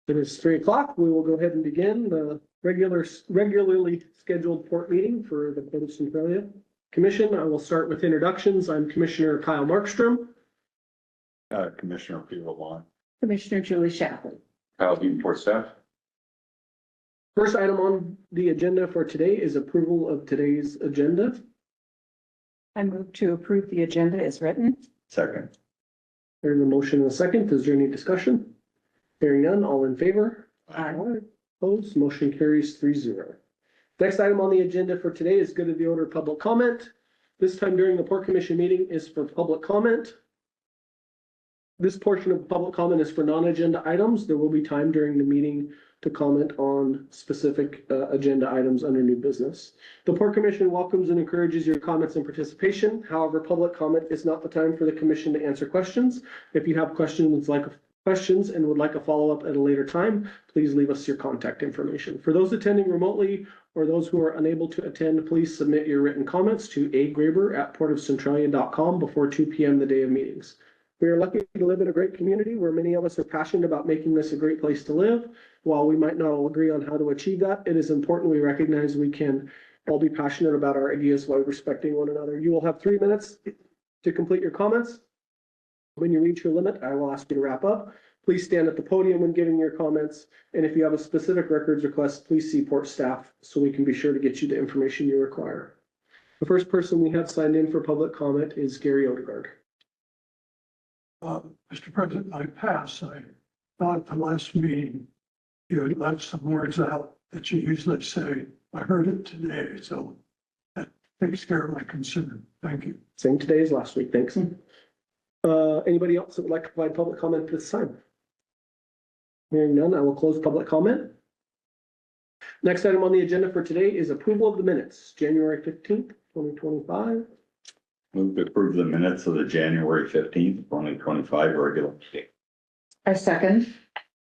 It is 3 o'clock. We will go ahead and begin the regularly scheduled port meeting for the Port of Centralia Commission. I will start with introductions. I'm Commissioner Kyle Markstrom. Commissioner Peter Vaughn. Commissioner Julie Shapley. Kyle Beaton, Port Staff. First item on the agenda for today is approval of today's agenda. I move to approve the agenda as written. Second. There's a motion and a second. Is there any discussion? Hearing none, all in favor? Aye. Opposed, motion carries 3-0. Next item on the agenda for today is good of the order public comment. This time during the Port Commission meeting is for public comment. This portion of public comment is for non-agenda items. There will be time during the meeting to comment on specific agenda items under new business. The Port Commission welcomes and encourages your comments and participation. However, public comment is not the time for the commission to answer questions. If you have questions and would like a follow-up at a later time, please leave us your contact information. For those attending remotely or those who are unable to attend, please submit your written comments to agraber@portofcentralia.com before 2 p.m. the day of meetings. We are lucky to live in a great community where many of us are passionate about making this a great place to live. While we might not all agree on how to achieve that, it is important we recognize we can all be passionate about our ideas while respecting one another. You will have 3 minutes to complete your comments. When you reach your limit, I will ask you to wrap up. Please stand at the podium when giving your comments. And if you have a specific records request, please see port staff so we can be sure to get you the information you require. The first person we have signed in for public comment is Gary Odegaard. Mr. President, I thought at the last meeting, you had left some words out that you usually say. I heard it today, so that takes care of my concern. Thank you. Same today as last week. Thanks. Anybody else that would like to provide public comment at this time? Hearing none, I will close public comment. Next item on the agenda for today is approval of the minutes, January 15th, 2025. Move to approve the minutes of the January 15th, 2025 regular meeting. I second.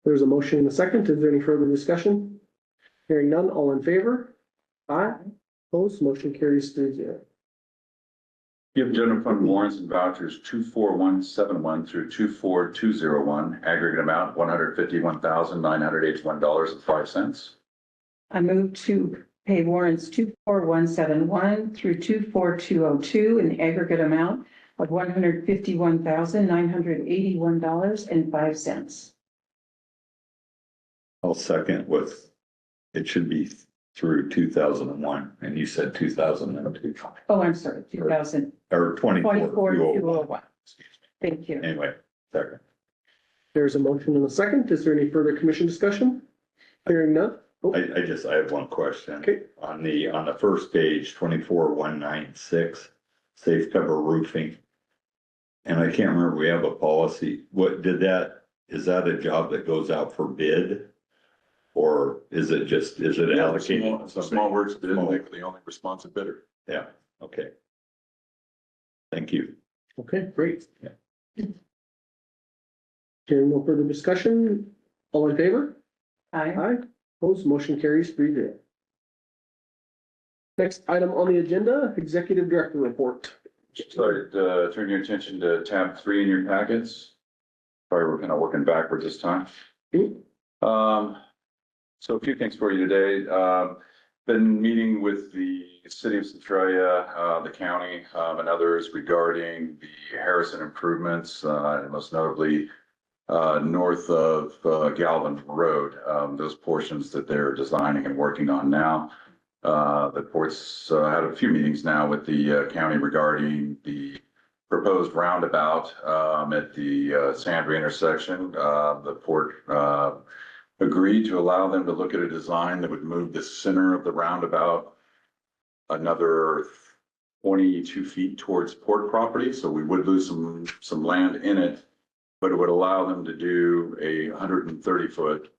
There's a motion and a second. Is there any further discussion? Hearing none, all in favor? Aye. Opposed, motion carries 3-0. Give general fund warrants and vouchers 24171 through 24201, aggregate amount $151,981.05. I move to pay warrants 24171 through 24202 in the aggregate amount of $151,981.05. I'll second with, it should be through 2001, and you said 2002. Oh, I'm sorry, 2000. Or 24201. Thank you. Anyway, second. There's a motion and a second. Is there any further commission discussion? Hearing none. Oh, I have one question. okay. On the first page, 24196, safe cover roofing. And I can't remember, we have a policy. Is that a job that goes out for bid? Or is it allocated? Small words bid, make the only responsive bidder. Yeah, okay. Thank you. Okay, great. Yeah. Hearing no further discussion, all in favor? Aye. Aye. Opposed, motion carries 3-0. Next item on the agenda, Executive Director Report. Sorry, turn your attention to tab 3 in your packets. Sorry, we're kind of working backwards this time. So a few things for you today. Been meeting with the city of Centralia, the county, and others regarding the Harrison improvements, most notably north of Galvin Road, those portions that they're designing and working on now. The port's had a few meetings now with the county regarding the proposed roundabout at the Sandry intersection. The port agreed to allow them to look at a design that would move the center of the roundabout another 22 feet towards port property. So we would lose some land in it, but it would allow them to do a 130-foot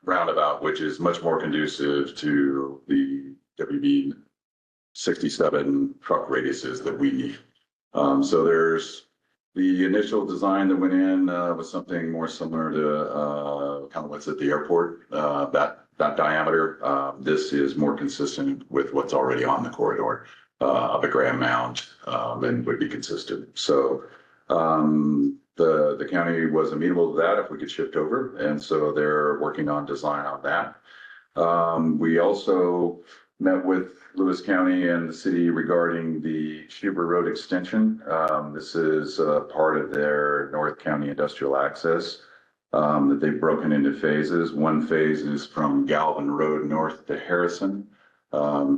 roundabout, which is much more conducive to the WB 67 truck radiuses that we need. So there's the initial design that went in was something more similar to kind of what's at the airport, that diameter. This is more consistent with what's already on the corridor of a Graham Mound and would be consistent. So the county was amenable to that if we could shift over, and so they're working on design on that. We also met with Lewis County and the city regarding the Schubert Road extension. This is part of their North County industrial access that they've broken into phases. One phase is from Galvin Road north to Harrison,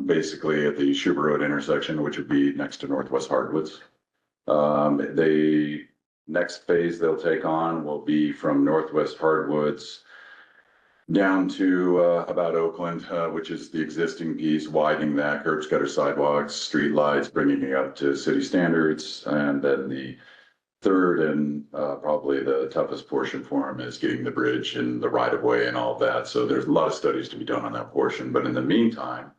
basically at the Schubert Road intersection, which would be next to Northwest Hardwoods. The next phase they'll take on will be from Northwest Hardwoods down to about Oakland, which is the existing piece, widening that, curbs, gutter, sidewalks, street lights, bringing it up to city standards. And then the third and probably the toughest portion for them is getting the bridge and the right of way and all of that. So there's a lot of studies to be done on that portion. But in the meantime,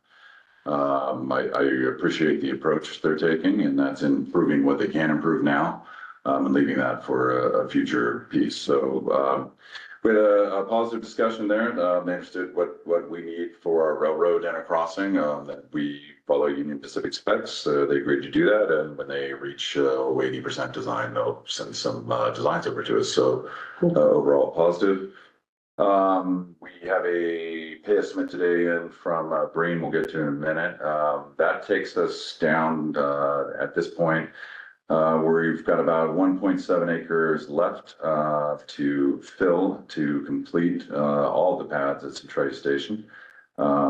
I appreciate the approach they're taking, and that's improving what they can improve now, and leaving that for a future piece. So we had a positive discussion there. They understood what we need for our railroad and a crossing, that we follow Union Pacific specs. They agreed to do that, and when they reach 80% design, they'll send some designs over to us. So overall positive. We have a pay estimate today in from Breen, we'll get to in a minute. That takes us down at this point where we've got about 1.7 acres left to fill to complete all the pads at Centralia Station.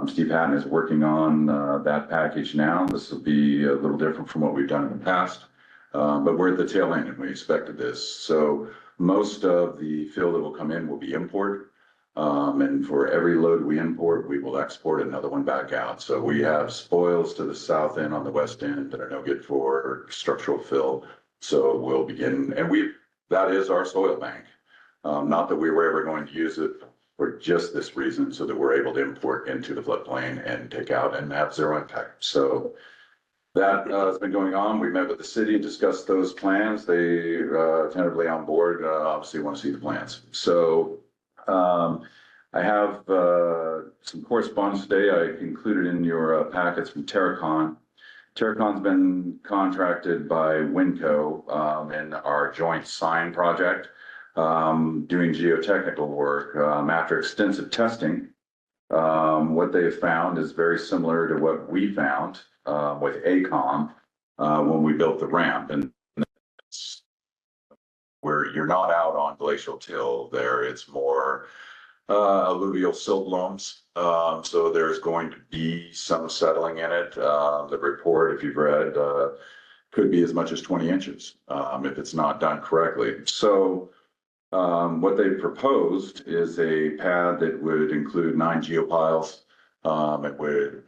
Steve Hatton is working on that package now. This will be a little different from what we've done in the past, but we're at the tail end and we expected this. So most of the fill that will come in will be import. And for every load we import, we will export another one back out. So we have spoils to the south end on the west end that are no good for structural fill. So we'll begin, and that is our soil bank. Not that we were ever going to use it for just this reason, so that we're able to import into the floodplain and take out and have zero impact. So that has been going on. We met with the city and discussed those plans. They tentatively on board, obviously want to see the plans. So I have some correspondence today I included in your packets from Terracon. Terracon's been contracted by Winco in our joint sign project, doing geotechnical work. After extensive testing, what they have found is very similar to what we found with ACOM when we built the ramp. And where you're not out on glacial till there, it's more alluvial silt loams. So there's going to be some settling in it. The report, if you've read, could be as much as 20 inches if it's not done correctly. So what they proposed is a pad that would include 9 geopiles. It would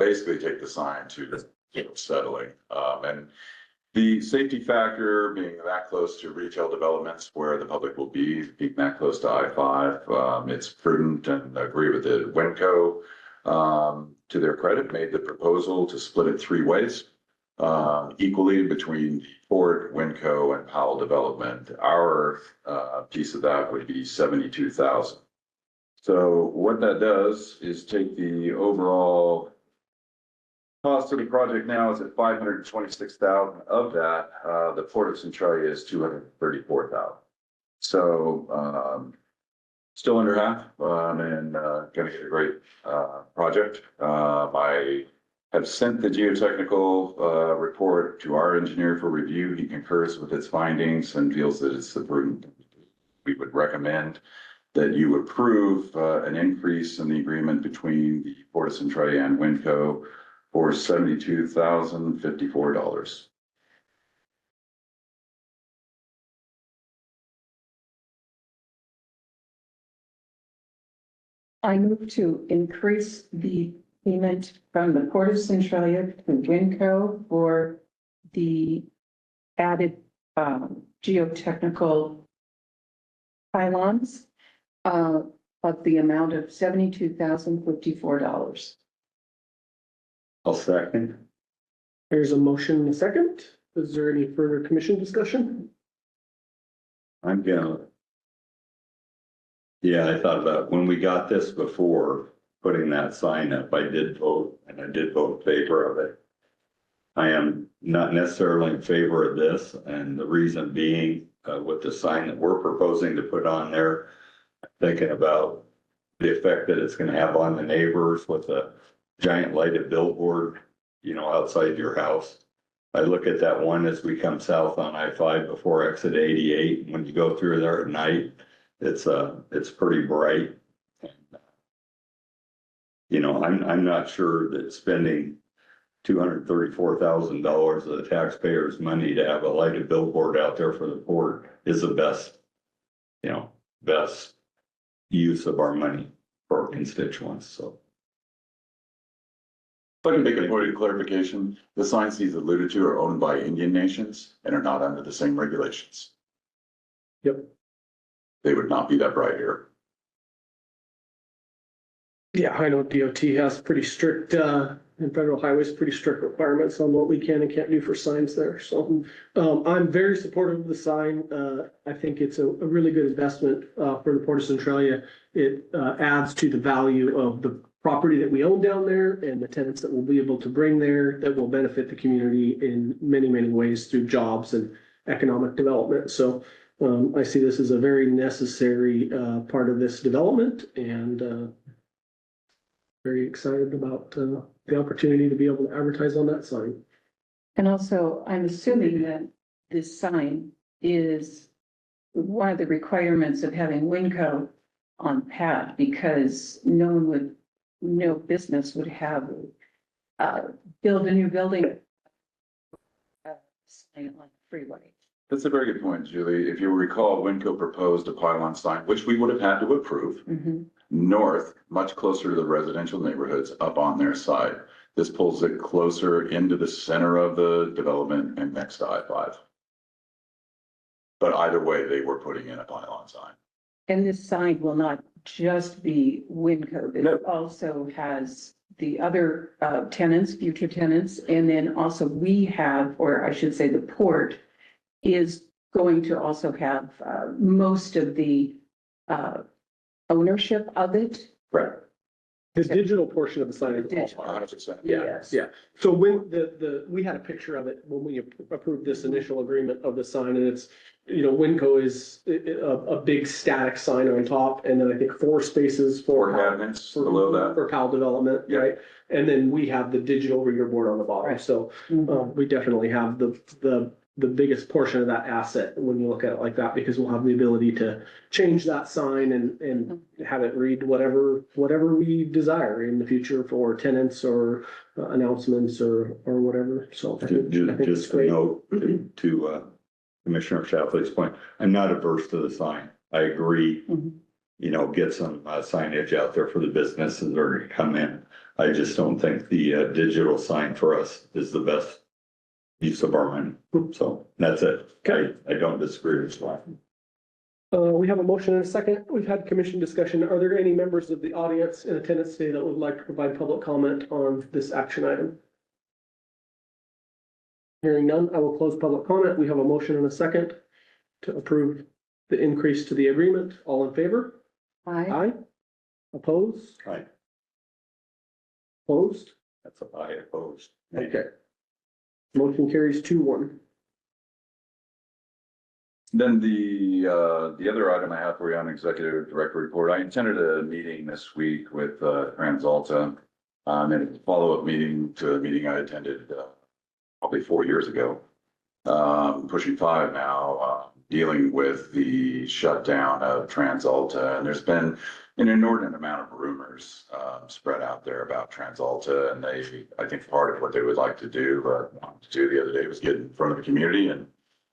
basically take the sign to the settling. And the safety factor being that close to retail developments where the public will be, being that close to I-5, it's prudent and agree with it. Winco, to their credit, made the proposal to split it 3 ways, equally between the Port, Winco, and Powell Development. Our piece of that would be $72,000. So what that does is take the overall cost of the project now is at $526,000. Of that, the Port of Centralia is $234,000. So still under half, and going to get a great project. I have sent the geotechnical report to our engineer for review. He concurs with its findings and feels that it's the prudent. We would recommend that you approve an increase in the agreement between the Port of Centralia and Winco for $72,054. I move to increase the payment from the Port of Centralia to Winco for the added geotechnical pylons of the amount of $72,054. I'll second. There's a motion and a second. Is there any further commission discussion? I'm gonna. Yeah, I thought about when we got this before putting that sign up, I did vote and I did vote in favor of it. I am not necessarily in favor of this, and the reason being, with the sign that we're proposing to put on there, thinking about the effect that it's gonna have on the neighbors with a giant lighted billboard, outside your house. I look at that one as we come south on I-5 before exit 88. When you go through there at night, it's pretty bright. I'm not sure that spending $234,000 of the taxpayers' money to have a lighted billboard out there for the port is the best use of our money for our constituents, so. If I can make a point of clarification, the signs he's alluded to are owned by Indian nations and are not under the same regulations. Yep. They would not be that bright here. Yeah, I know DOT has pretty strict, and federal highways, pretty strict requirements on what we can and can't do for signs there. So, I'm very supportive of the sign. I think it's a really good investment, for the Port of Centralia. It, adds to the value of the property that we own down there and the tenants that we'll be able to bring there that will benefit the community in many, many ways through jobs and economic development. So, I see this as a very necessary, part of this development and, very excited about the opportunity to be able to advertise on that sign. And also, I'm assuming that this sign is one of the requirements of having Winco on pad, because no business would have build a new building sign on the freeway. That's a very good point, Julie. If you recall, Winco proposed a pylon sign, which we would have had to approve, north, much closer to the residential neighborhoods up on their side. This pulls it closer into the center of the development and next to I-5. But either way, they were putting in a pylon sign. And this sign will not just be Winco, it also has the other tenants, future tenants, and then also we have, or I should say the port is going to also have most of the ownership of it. Right. The digital portion of the sign is Digital. 100%. Yeah, Yes. yeah. So when we had a picture of it when we approved this initial agreement of the sign, and it's, Winco is a big static sign on top, and then I think 4 spaces Four cabinets below that. for PAL development, Yeah. right? And then we have the digital reader board on the bottom. Right. So we definitely have the biggest portion of that asset when you look at it like that, because we'll have the ability to change that sign and have it read whatever we desire in the future for tenants or announcements or whatever. So I think it's Just a great. note to Commissioner Shapley's point, I'm not averse to the sign. I agree. Get some signage out there for the businesses that are gonna come in. I just don't think the digital sign for us is the best use of our money. So that's it. Okay. I don't disagree with that. We have a motion and a second. We've had commission discussion. Are there any members of the audience in attendance today that would like to provide public comment on this action item? Hearing none, I will close public comment. We have a motion and a second to approve the increase to the agreement. All in favor? Aye. Opposed? Aye. Opposed? That's a I opposed. Okay. Motion carries 2-1. Then the other item I have for you on executive director report, I attended a meeting this week with TransAlta. And a follow-up meeting to a meeting I attended probably 4 years ago, pushing 5 now, dealing with the shutdown of TransAlta. And there's been an inordinate amount of rumors spread out there about TransAlta. And I think part of what they would like to do, wanted to do the other day was get in front of the community and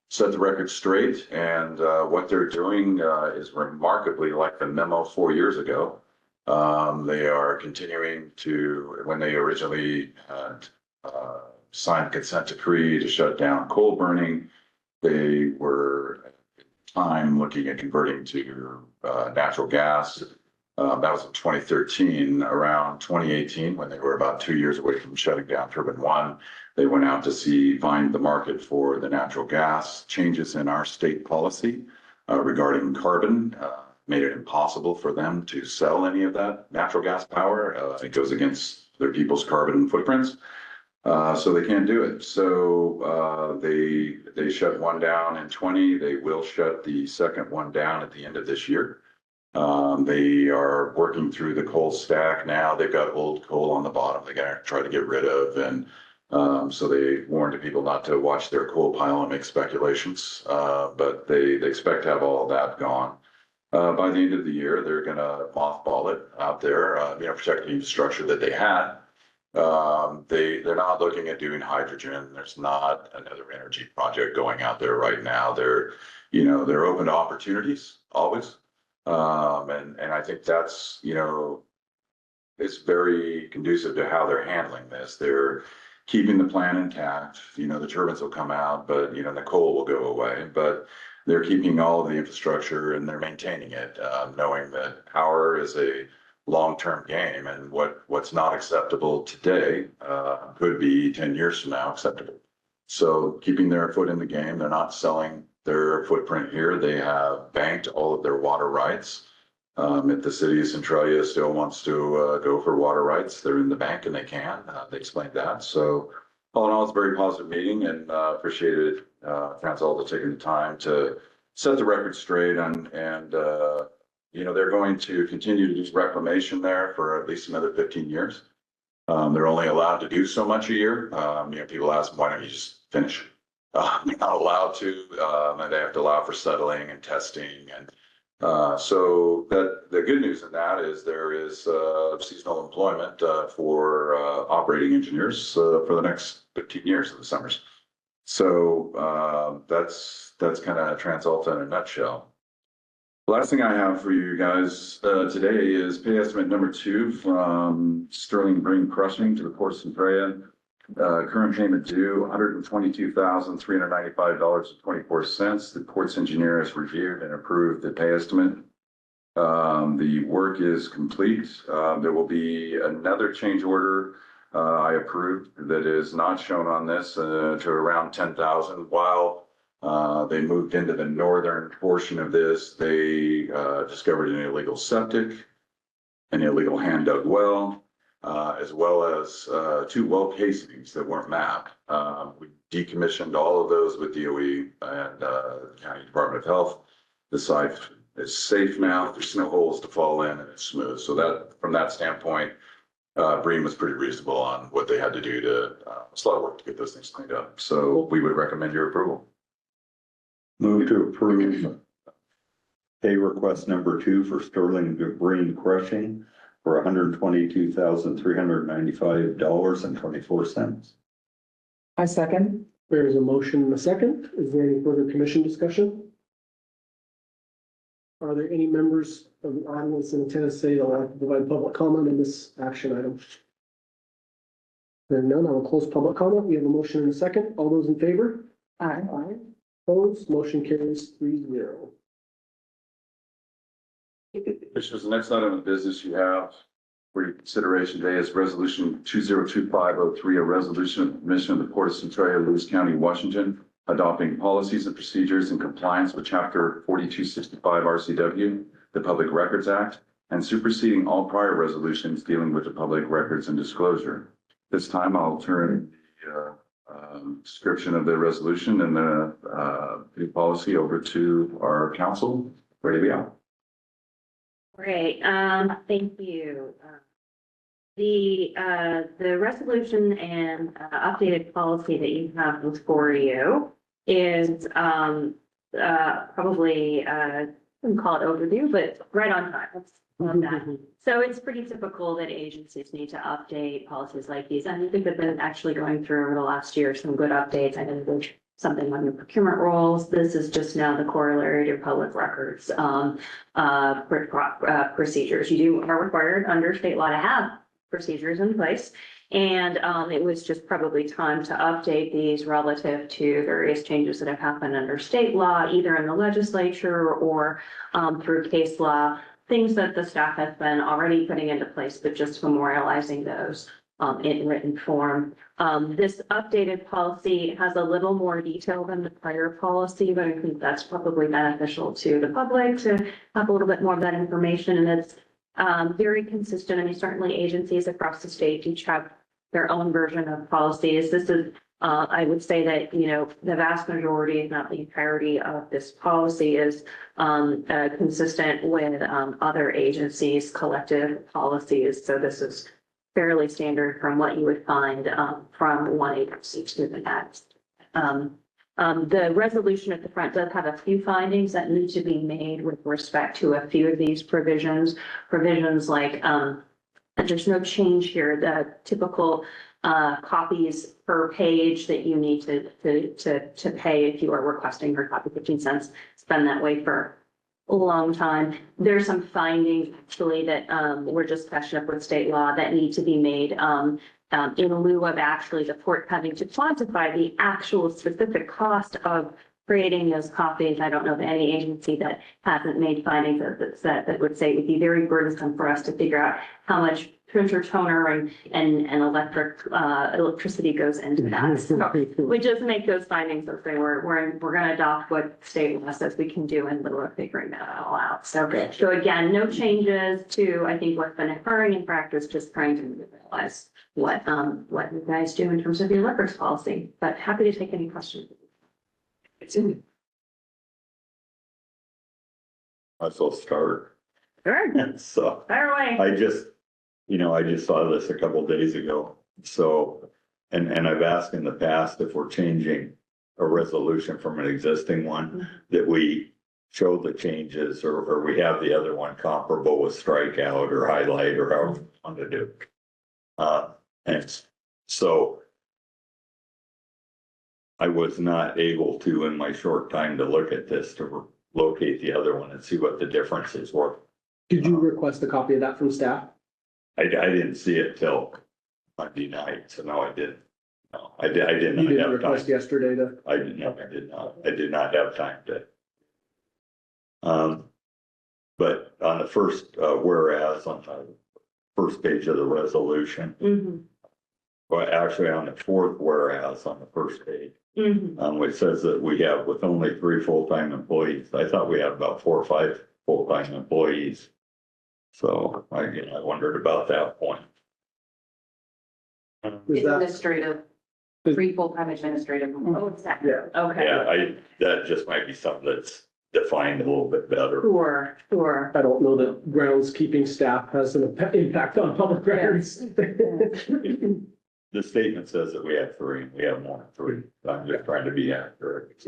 set the record straight. And what they're doing is remarkably like the memo 4 years ago. They are continuing to, when they originally signed a consent decree to shut down coal burning, they were at the time looking at converting to natural gas. That was in 2013. Around 2018, when they were about 2 years away from shutting down Turbine 1, they went out to find the market for the natural gas. Changes in our state policy regarding carbon made it impossible for them to sell any of that natural gas power. It goes against their people's carbon footprints. So they can't do it. So they shut one down in 20. They will shut the second one down at the end of this year. They are working through the coal stack now. They've got old coal on the bottom they're gonna try to get rid of. And so they warned people not to watch their coal pile and make speculations. But they expect to have all of that gone. By the end of the year, they're gonna mothball it out there, protect the infrastructure that they had. They're not looking at doing hydrogen. There's not another energy project going out there right now. They're open to opportunities always. And I think that's, it's very conducive to how they're handling this. They're keeping the plan intact. The turbines will come out, but the coal will go away, but they're keeping all of the infrastructure and they're maintaining it, knowing that power is a long-term game, and what's not acceptable today could be 10 years from now acceptable. So keeping their foot in the game, they're not selling their footprint here. They have banked all of their water rights. If the city of Centralia still wants to go for water rights, they're in the bank and they can. They explained that. So all in all, it's a very positive meeting, and appreciated Transalta taking the time to set the record straight and they're going to continue to do reclamation there for at least another 15 years. They're only allowed to do so much a year. People ask them, why don't you just finish? They're not allowed to. And they have to allow for settling and testing. And so the good news in that is there is seasonal employment for operating engineers for the next 15 years in the summers. So that's kind of Transalta in a nutshell. The last thing I have for you guys today is pay estimate number 2 from Sterling Green Crushing to the Port of Centralia. Current payment due $122,395.24. The port's engineer has reviewed and approved the pay estimate. The work is complete. There will be another change order I approved that is not shown on this to around $10,000. While they moved into the northern portion of this, they discovered an illegal septic, an illegal hand dug well, as well as 2 well casings that weren't mapped. We decommissioned all of those with DOE and the County Department of Health. The site is safe now. There's no holes to fall in and it's smooth. So that, from that standpoint, Bream was pretty reasonable on what they had to do to it's a lot of work to get those things cleaned up. So we would recommend your approval. Move to approve pay request number 2 for Sterling Green Crushing for $122,395.24. I second. There's a motion and a second. Is there any further commission discussion? Are there any members of the audience in attendance today that would like to provide public comment on this action item? There are none. I will close public comment. We have a motion and a second. All those in favor? Aye. Opposed? Motion carries 3-0. Commissioners, the next item of business you have for your consideration today is resolution 202503, a resolution of the Commission of the Port of Centralia, Lewis County, Washington, adopting policies and procedures in compliance with Chapter 4265 RCW, the Public Records Act, and superseding all prior resolutions dealing with the public records and disclosure. This time I'll turn the description of the resolution and the policy over to our council. Ready to be out. Great, thank you. The resolution and updated policy that you have before you is probably, I wouldn't call it overdue, but right on time. Let's love that. So it's pretty typical that agencies need to update policies like these. And I think they've been actually going through over the last year some good updates. I know there's something on your procurement rules. This is just now the corollary to public records procedures. You are required under state law to have procedures in place. And it was just probably time to update these relative to various changes that have happened under state law, either in the legislature or through case law, things that the staff has been already putting into place, but just memorializing those in written form. This updated policy has a little more detail than the prior policy, but I think that's probably beneficial to the public to have a little bit more of that information. And it's very consistent. I mean, certainly agencies across the state each have their own version of policies. This is, I would say that, you know, the vast majority, if not the entirety of this policy is consistent with other agencies' collective policies. So this is fairly standard from what you would find from one agency to the next. The resolution at the front does have a few findings that need to be made with respect to a few of these provisions. Provisions like, there's no change here, the typical copies per page that you need to pay if you are requesting your copy, 15 cents. It's been that way for a long time. There's some findings actually that were just catching up with state law that need to be made in lieu of actually the port having to quantify the actual specific cost of creating those copies. I don't know of any agency that hasn't made findings that would say it would be very burdensome for us to figure out how much printer toner and electricity goes into that. So we just make those findings and say we're going to adopt what state law says we can do in lieu of figuring that all out. So again, no changes to, I think, what's been occurring in practice, just trying to realize what you guys do in terms of your records policy. But happy to take any questions. I'll start. Sure. So Fire away. I just saw this a couple days ago. So, and I've asked in the past if we're changing a resolution from an existing one, that we show the changes or we have the other one comparable with strikeout or highlight or however we want to do. And so I was not able to, in my short time to look at this, to locate the other one and see what the differences were. Did you request a copy of that from staff? I didn't see it till Monday night, so no, I didn't. No, I did You not didn't have request time. yesterday to, I did not have time to. But on the first, whereas on the first page of the resolution, well, actually on the fourth whereas on the first page, which says that we have with only 3 full-time employees. I thought we had about 4 or 5 full-time employees. So I wondered about that point. is that, Administrative, 3 full-time administrative. Oh, exactly. yeah, Okay. Yeah, that just might be something that's defined a little bit better. Sure. I don't know that groundskeeping staff has an impact on public records. The statement says that we have 3, and we have more than 3. I'm just trying to be accurate.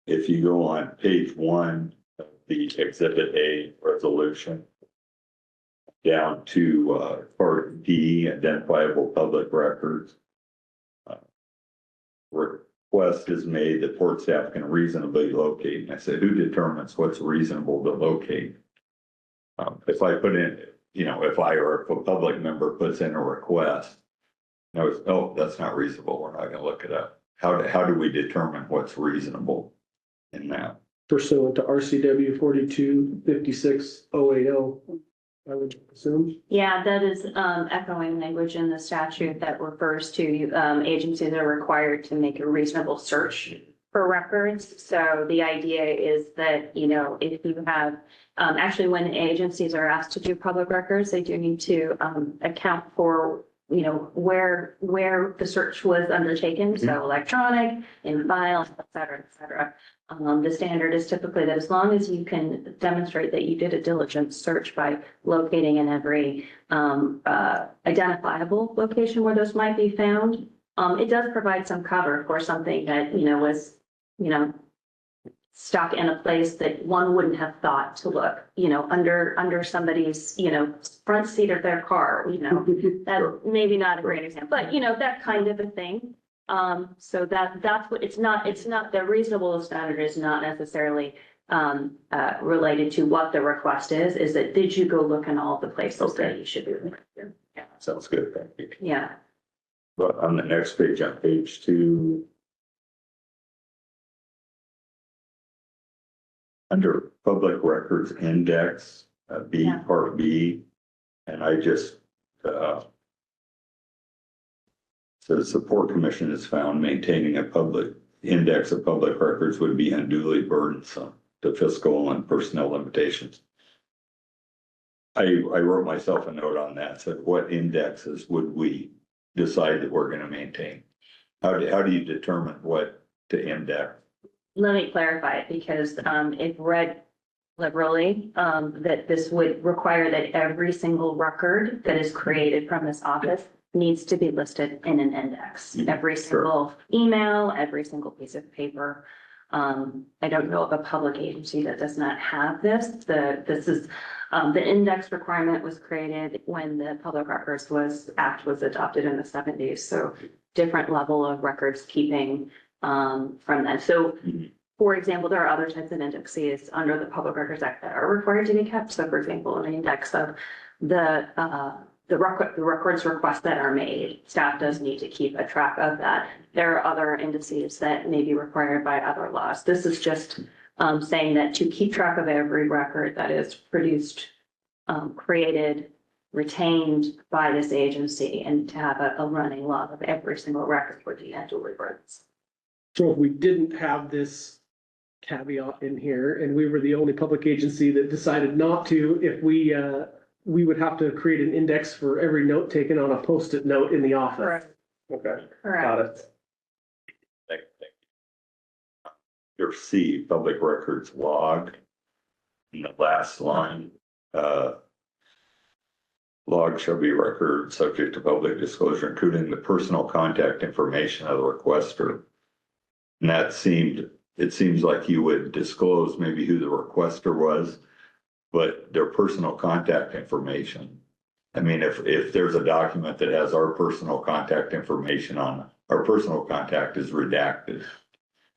If you go on page 1 of the Exhibit A resolution, down to Part D, identifiable public records. Request is made that port staff can reasonably locate. And I said, who determines what's reasonable to locate? If I put in, if a public member puts in a request, oh, that's not reasonable, we're not gonna look it up. How do we determine what's reasonable in that? Pursuant to RCW 4256-080, I would assume. Yeah, that is echoing language in the statute that refers to agencies are required to make a reasonable search for records. So the idea is that, if you have, actually when agencies are asked to do public records, they do need to account for, where the search was undertaken. So electronic, in file, et cetera. The standard is typically that as long as you can demonstrate that you did a diligent search by locating in every identifiable location where those might be found, it does provide some cover for something that, was, stuck in a place that one wouldn't have thought to look, under somebody's, front seat of their car, that maybe not a great example, but that kind of a thing. So that's what, it's not the reasonable standard is not necessarily related to what the request is that did you go look in all the places that you should be looking? Yeah. Sounds good, thank you. Yeah. But on the next page, on page 2, under public records index, B, Yeah. part B, and I just, says the Port Commission has found maintaining a public index of public records would be unduly burdensome to fiscal and personnel limitations. I wrote myself a note on that, said what indexes would we decide that we're gonna maintain? How do you determine what to index? Let me clarify it because it read liberally that this would require that every single record that is created from this office needs to be listed in an index. Every single email, every single piece of paper. I don't know of a public agency that does not have this. The index requirement was created when the Public Records Act was adopted in the 70s. So different level of records keeping from that. So for example, there are other types of indexes under the Public Records Act that are required to be kept. So for example, an index of the records requests that are made, staff does need to keep a track of that. There are other indices that may be required by other laws. This is just saying that to keep track of every record that is produced, created, retained by this agency, and to have a running log of every single record for the annual reports. So if we didn't have this caveat in here and we were the only public agency that decided not to, if we would have to create an index for every note taken on a Post-it note in the office. Correct. Okay, got Correct. it. Thank you. Your C, public records log. In the last line, log shall be record subject to public disclosure, including the personal contact information of the requester. And it seems like you would disclose maybe who the requester was, but their personal contact information. I mean, if there's a document that has our personal contact information on it, our personal contact is redacted.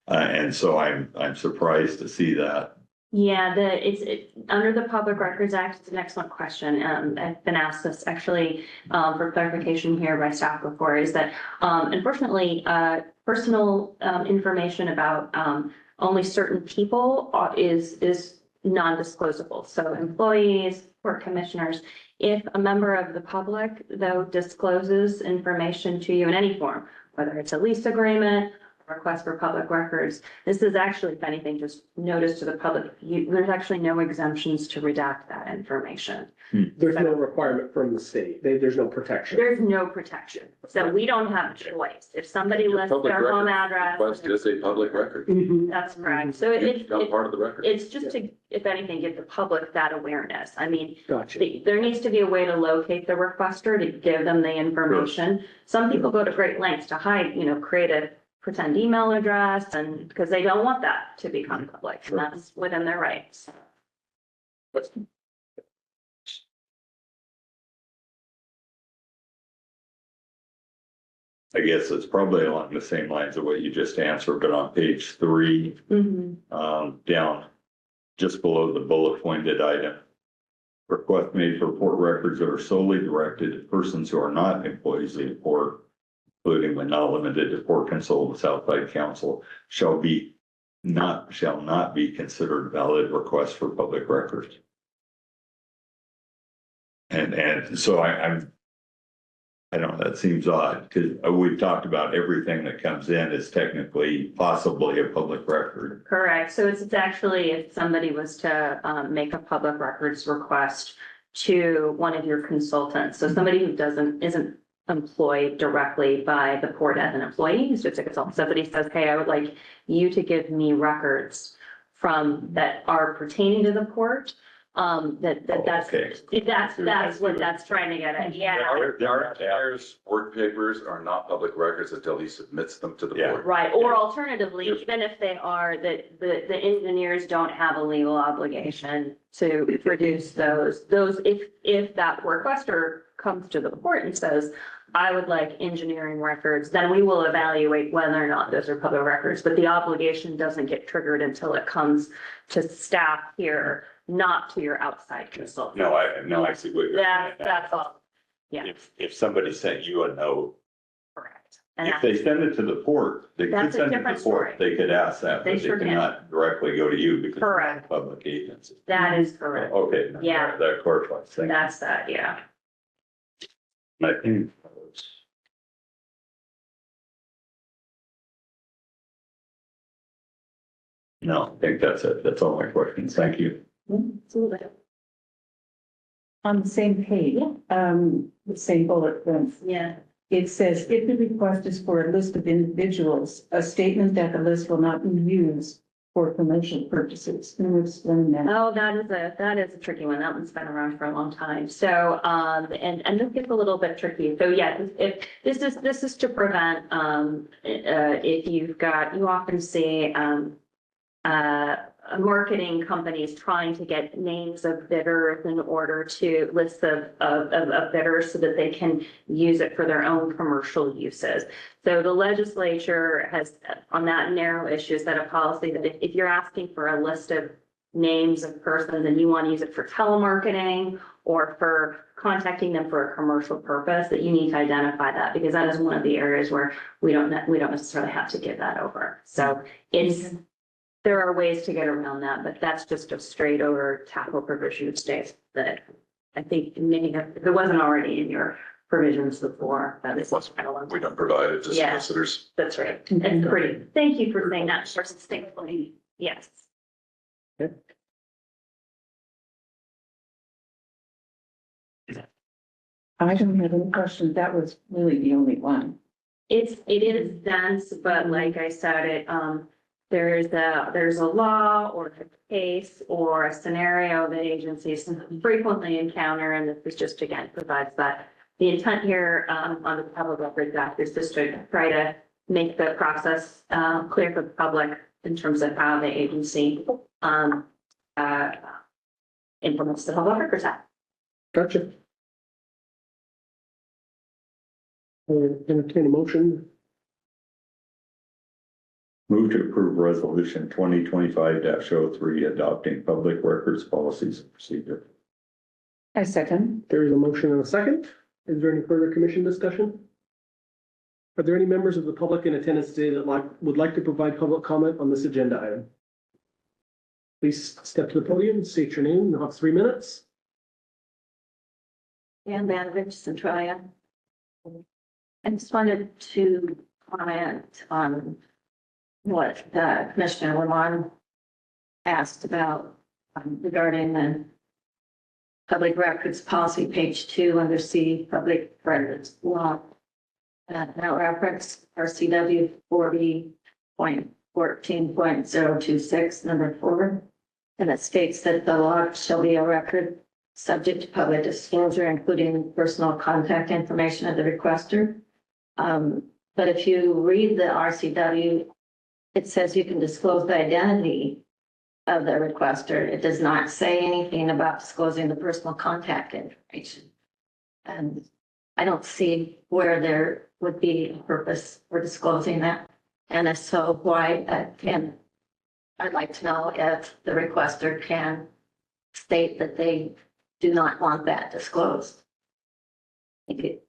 And so I'm surprised to see that. Yeah, it's under the Public Records Act. It's an excellent question. I've been asked this actually for clarification here by staff before, is that unfortunately personal information about only certain people is non-disclosable. So employees or commissioners, if a member of the public though discloses information to you in any form, whether it's a lease agreement, request for public records, this is actually, if anything, just notice to the public. There's actually no exemptions to redact that information. There's no requirement from the state. There's no protection. There's no protection. So we don't have a choice. If somebody lists Public their home record address. request is a public record. Mhm. That's correct. So It's not part of the record. it's just to, if anything, give the public that awareness. I mean, Gotcha. there needs to be a way to locate the requester to give them the information. Some people go to great lengths to hide, create a pretend email address, and because they don't want that to become public, and that's within their rights. I guess it's probably along the same lines of what you just answered, but on page 3, down just below the bullet pointed item. Request made for port records that are solely directed to persons who are not employees of the port, including but not limited to port consul, Southside Council, shall not be considered valid requests for public records. And so I don't know, that seems odd because we've talked about everything that comes in is technically possibly a public record. Correct. So it's actually, if somebody was to make a public records request to one of your consultants, so somebody who isn't employed directly by the port as an employee, who's just a consultant. Somebody says, hey, I would like you to give me records that are pertaining to the port. That's what that's trying to get at. Yeah. Our engineers' work papers are not public records until he submits them to the board. Right. Or alternatively, even if they are, the engineers don't have a legal obligation to produce those, if that requester comes to the port and says, I would like engineering records, then we will evaluate whether or not those are public records, but the obligation doesn't get triggered until it comes to staff here, not to your outside consultant. No, I see what you're saying. That's all. Yeah. If somebody sent you a note, Correct. And if they send it to the port, they could That's a send it to different the port, story. they could ask that, They but they sure can. cannot directly go to you because it's Correct. not a public agency. that is correct. Okay. Yeah. That clarifies. Thank you. That's that, yeah. I think. No, I think that's it. That's all my questions. Thank you. Absolutely. On the same page, the same bullet points, Yeah. it says, if the request is for a list of individuals, a statement that the list will not be used for commercial purposes. Can you explain that? Oh, that is a tricky one. That one's been around for a long time. So, and this gets a little bit tricky. So yeah, if this is to prevent, if you often see, marketing companies trying to get names of bidders in order to lists of bidders so that they can use it for their own commercial uses. So the legislature has, on that narrow issue, set a policy that if you're asking for a list of names of persons and you want to use it for telemarketing or for contacting them for a commercial purpose, that you need to identify that, because that is one of the areas where we don't necessarily have to give that over. So there are ways to get around that, but that's just a straight over tackle provision of states that I think may have, if it wasn't already in your provisions before, that is. We don't provide it to Yeah. solicitors. That's right. It's pretty, thank you for saying that first distinctly. Yes. I don't have any questions. That was really the only one. It is dense, but like I said, there's a law or a case or a scenario that agencies frequently encounter, and this is just, again, provides that. The intent here, on the Public Records Act is just to try to make the process, clear for the public in terms of how the agency, implements the Public Records Act. Gotcha. I'll entertain a motion. Move to approve resolution 2025-03, adopting public records policies and procedure. I second. There is a motion and a second. Is there any further commission discussion? Are there any members of the public in attendance today that would like to provide public comment on this agenda item? Please step to the podium, state your name. You'll have 3 minutes. Dan Vanovich, Centralia. I just wanted to comment on what Commissioner Lamont asked about regarding the public records policy, page 2, under C, public records law. Now reference RCW 40.14.026, number 4. And it states that the law shall be a record subject to public disclosure, including personal contact information of the requester. But if you read the RCW, it says you can disclose the identity of the requester. It does not say anything about disclosing the personal contact information. And I don't see where there would be a purpose for disclosing that. And if so, why? I'd like to know if the requester can state that they do not want that disclosed. Thank you.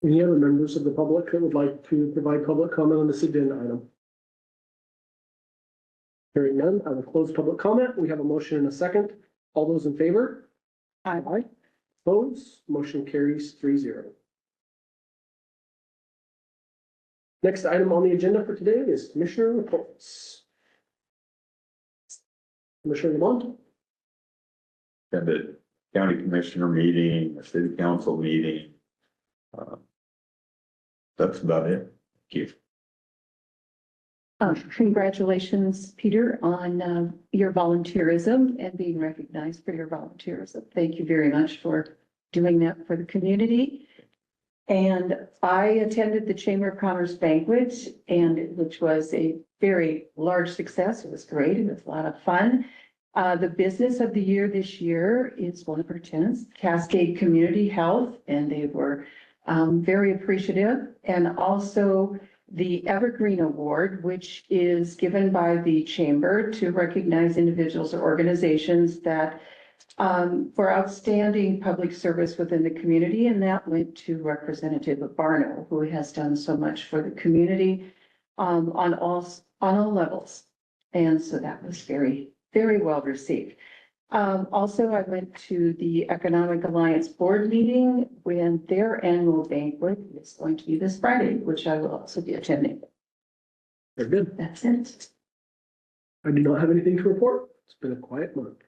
Any other members of the public that would like to provide public comment on this agenda item? Hearing none, I will close public comment. We have a motion and a second. All those in favor? Aye. Opposed? Motion carries 3-0. Next item on the agenda for today is Commissioner reports. Commissioner Lamont? Attended county commissioner meeting, a city council meeting. That's about it. Thank you. Congratulations, Peter, on your volunteerism and being recognized for your volunteerism. Thank you very much for doing that for the community. And I attended the Chamber of Commerce banquet, and which was a very large success. It was great. It was a lot of fun. The business of the year this year is one of our tenants, Cascade Community Health, and they were very appreciative. And also the Evergreen Award, which is given by the Chamber to recognize individuals or organizations that for outstanding public service within the community. And that went to Representative Barno, who has done so much for the community on all levels. And so that was very, very well received. Also, I went to the Economic Alliance Board meeting when their annual banquet is going to be this Friday, which I will also be attending. Very good. That's it. I do not have anything to report. It's been a quiet month.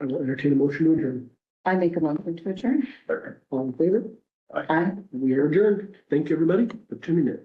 I will entertain a motion to adjourn. I make a motion to adjourn. All in favor? Aye. We are adjourned. Thank you, everybody, for tuning in.